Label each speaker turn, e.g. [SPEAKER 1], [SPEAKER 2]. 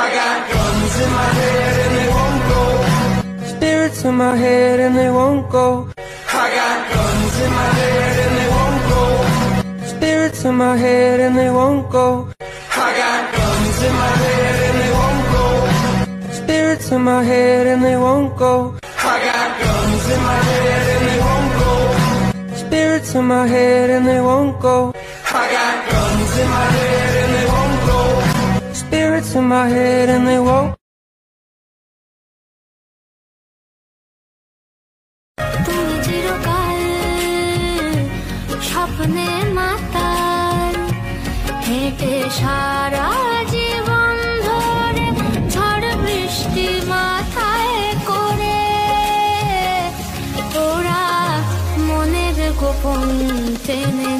[SPEAKER 1] I got guns in my head and they won't go. Spirits in my head and they won't go. I got guns in my head and they won't go. Spirits in my head and they won't go. I got guns in my head and they won't go. Spirits in my head and they won't go. I got guns in my head and they won't go. Spirits in my head and they won't go. I got guns in my head and they won't go. Spirits in my head and they won't.
[SPEAKER 2] তুমি চিরকাল স্বপ্নে মাতাল হেঁটে সারা জীবন ধরে ঝড় বৃষ্টি মাথায় করে ওরা মনের গোপন টেনে